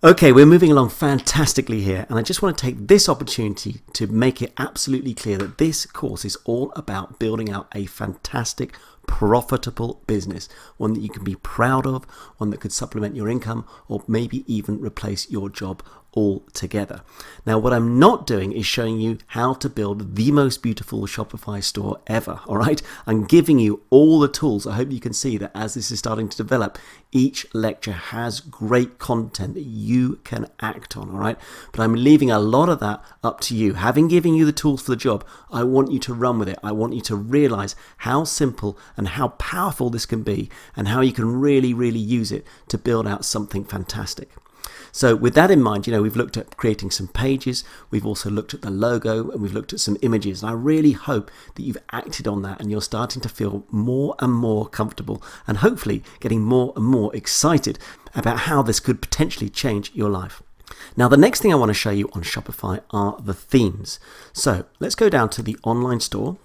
Okay, we're moving along fantastically here, and I just want to take this opportunity to make it absolutely clear that this course is all about building out a fantastic, profitable business, one that you can be proud of, one that could supplement your income, or maybe even replace your job altogether. Now, what I'm not doing is showing you how to build the most beautiful Shopify store ever, all right? I'm giving you all the tools. I hope you can see that as this is starting to develop, each lecture has great content that you can act on, all right? But I'm leaving a lot of that up to you. Having given you the tools for the job, I want you to run with it. I want you to realize how simple and how powerful this can be and how you can really, really use it to build out something fantastic. So with that in mind, we've looked at creating some pages, we've also looked at the logo, and we've looked at some images. And I really hope that you've acted on that and you're starting to feel more and more comfortable and hopefully getting more and more excited about how this could potentially change your life. Now, the next thing I want to show you on Shopify are the themes. So let's go down to the online store.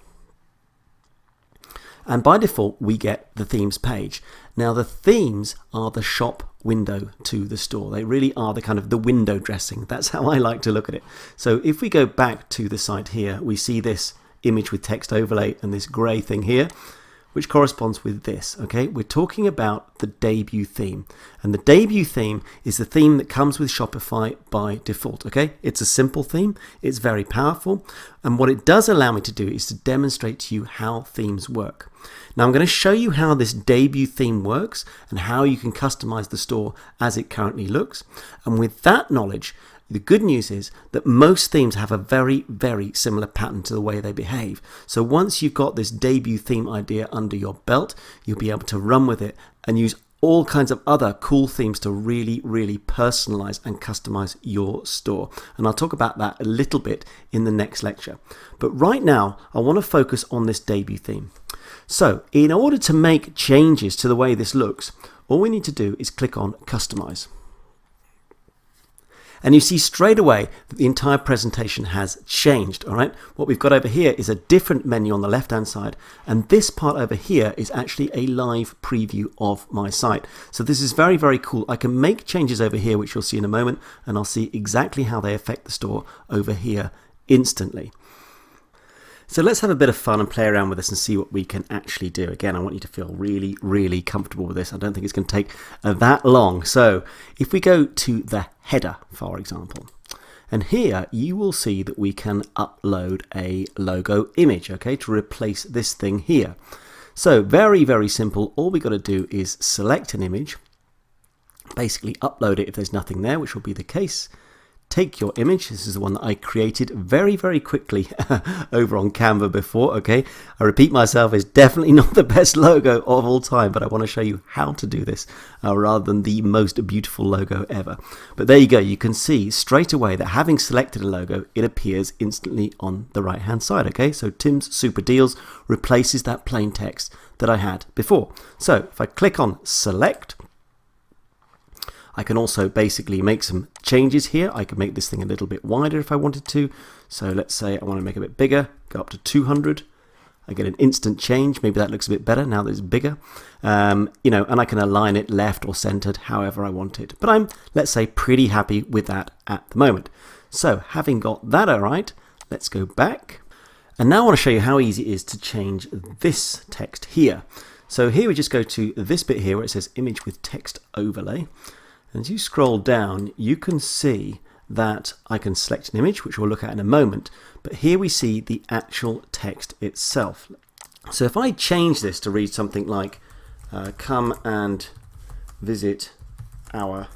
And by default, we get the themes page. Now, the themes are the shop window to the store. They really are the kind of the window dressing. That's how I like to look at it. So if we go back to the site here, we see this image with text overlay and this gray thing here, which corresponds with this, okay? We're talking about the debut theme. And the debut theme is the theme that comes with Shopify by default, okay? It's a simple theme, it's very powerful, and what it does allow me to do is to demonstrate to you how themes work. Now I'm going to show you how this debut theme works and how you can customize the store as it currently looks. And with that knowledge, the good news is that most themes have a very, very similar pattern to the way they behave. So once you've got this debut theme idea under your belt, you'll be able to run with it and use all kinds of other cool themes to really, really personalize and customize your store. And I'll talk about that a little bit in the next lecture. But right now, I want to focus on this debut theme. So in order to make changes to the way this looks, all we need to do is click on Customize. And you see straight away that the entire presentation has changed, all right? What we've got over here is a different menu on the left-hand side, and this part over here is actually a live preview of my site. So this is very, very cool. I can make changes over here, which you'll see in a moment, and I'll see exactly how they affect the store over here instantly. So let's have a bit of fun and play around with this and see what we can actually do. Again, I want you to feel really, really comfortable with this. I don't think it's going to take that long. So if we go to the header, for example, and here you will see that we can upload a logo image, okay, to replace this thing here. So very, very simple. All we got to do is select an image, basically upload it if there's nothing there, which will be the case. Take your image. This is the one that I created very, very quickly over on Canva before, okay? I repeat myself, it's definitely not the best logo of all time, but I want to show you how to do this rather than the most beautiful logo ever. But there you go. You can see straight away that having selected a logo, it appears instantly on the right-hand side, okay? So Tim's Super Deals replaces that plain text that I had before. So if I click on Select, I can also basically make some changes here. I can make this thing a little bit wider if I wanted to. So let's say I want to make it a bit bigger, go up to 200. I get an instant change. Maybe that looks a bit better now that it's bigger. And I can align it left or centered however I want it. But I'm, let's say, pretty happy with that at the moment. So having got that all right, let's go back. And now I want to show you how easy it is to change this text here. So here we just go to this bit here where it says image with text overlay. And as you scroll down, you can see that I can select an image, which we'll look at in a moment. But here we see the actual text itself. So if I change this to read something like, come and visit our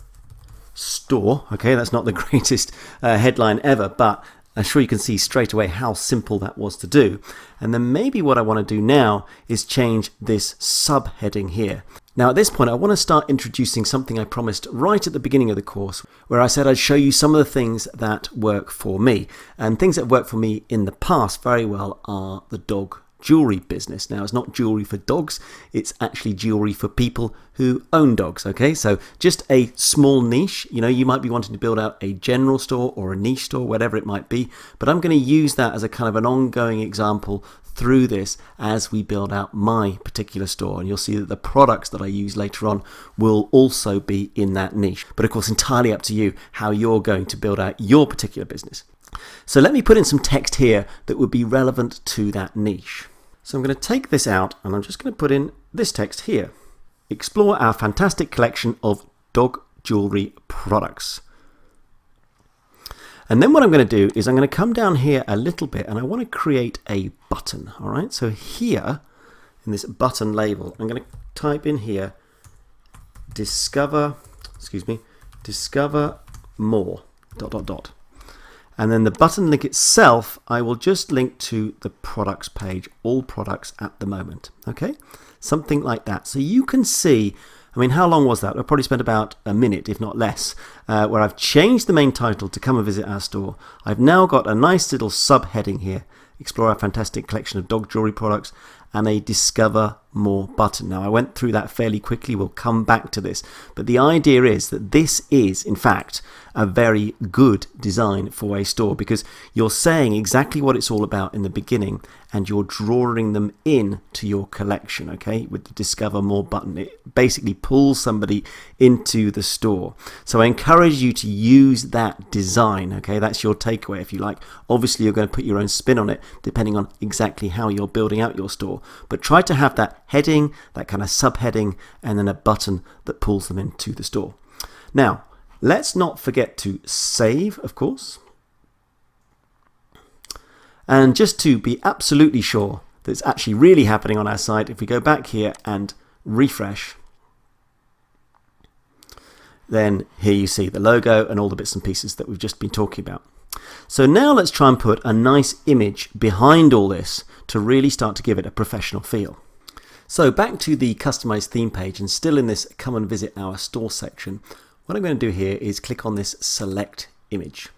store. Okay, that's not the greatest headline ever, but I'm sure you can see straight away how simple that was to do. And then maybe what I want to do now is change this subheading here. Now at this point I want to start introducing something I promised right at the beginning of the course, where I said I'd show you some of the things that work for me. And things that work for me in the past very well are the dog jewelry business. Now, it's not jewelry for dogs, it's actually jewelry for people who own dogs, okay? So just a small niche. You might be wanting to build out a general store or a niche store, whatever it might be, but I'm going to use that as a kind of an ongoing example through this as we build out my particular store, and you'll see that the products that I use later on will also be in that niche. But of course, entirely up to you how you're going to build out your particular business. So let me put in some text here that would be relevant to that niche. So I'm going to take this out and I'm just going to put in this text here. Explore our fantastic collection of dog jewelry products. And then what I'm going to do is I'm going to come down here a little bit and I want to create a button. All right, so here in this button label, I'm going to type in here, discover more, ... And then the button link itself, I will just link to the products page, all products at the moment. Okay, something like that. So you can see, I mean, how long was that? I probably spent about a minute, if not less, where I've changed the main title to come and visit our store. I've now got a nice little subheading here, explore our fantastic collection of dog jewelry products, and a discover more button. Now I went through that fairly quickly, we'll come back to this, but the idea is that this is in fact a very good design for a store, because you're saying exactly what it's all about in the beginning and you're drawing them in to your collection. Okay, with the discover more button, it basically pulls somebody into the store. So I encourage you to use that design. Okay, that's your takeaway if you like. Obviously you're going to put your own spin on it depending on exactly how you're building out your store, but try to have that heading, that kind of subheading, and then a button that pulls them into the store. Now let's not forget to save, of course. And just to be absolutely sure that it's actually really happening on our site, if we go back here and refresh, then here you see the logo and all the bits and pieces that we've just been talking about. So now let's try and put a nice image behind all this to really start to give it a professional feel. So back to the customized theme page, and still in this come and visit our store section, what I'm going to do here is click on this select image.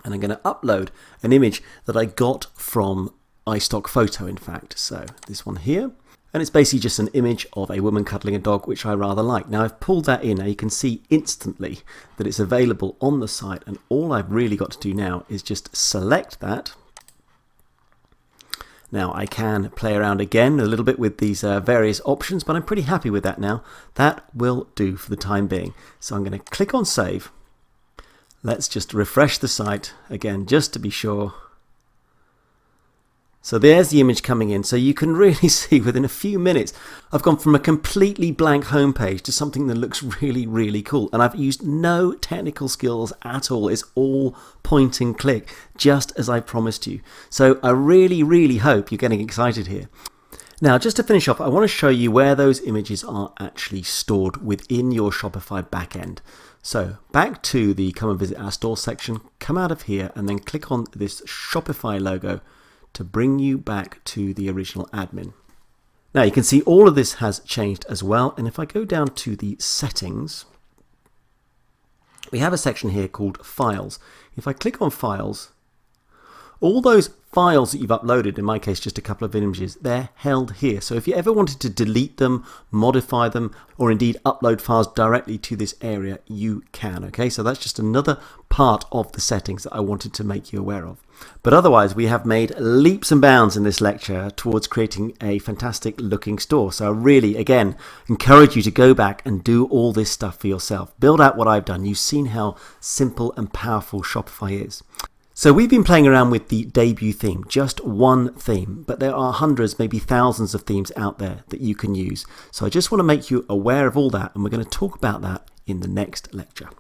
And I'm going to upload an image that I got from iStock Photo, in fact. So this one here. And it's basically just an image of a woman cuddling a dog, which I rather like. Now I've pulled that in. Now you can see instantly that it's available on the site. And all I've really got to do now is just select that. Now I can play around again a little bit with these various options, but I'm pretty happy with that now. That will do for the time being. So I'm going to click on save. Let's just refresh the site again just to be sure. So there's the image coming in. So you can really see within a few minutes I've gone from a completely blank homepage to something that looks really, really cool. And I've used no technical skills at all. It's all point and click, just as I promised you. So I really, really hope you're getting excited here. Now, just to finish off, I want to show you where those images are actually stored within your Shopify backend. So back to the come and visit our store section, come out of here and then click on this Shopify logo to bring you back to the original admin. Now you can see all of this has changed as well. And if I go down to the settings, we have a section here called files. If I click on files, all those files that you've uploaded, in my case just a couple of images, they're held here. So if you ever wanted to delete them, modify them, or indeed upload files directly to this area, you can. Okay, so that's just another part of the settings that I wanted to make you aware of. But otherwise, we have made leaps and bounds in this lecture towards creating a fantastic looking store. So I really, again, encourage you to go back and do all this stuff for yourself. Build out what I've done. You've seen how simple and powerful Shopify is. So we've been playing around with the debut theme, just one theme, but there are hundreds, maybe thousands of themes out there that you can use. So I just want to make you aware of all that, and we're going to talk about that in the next lecture.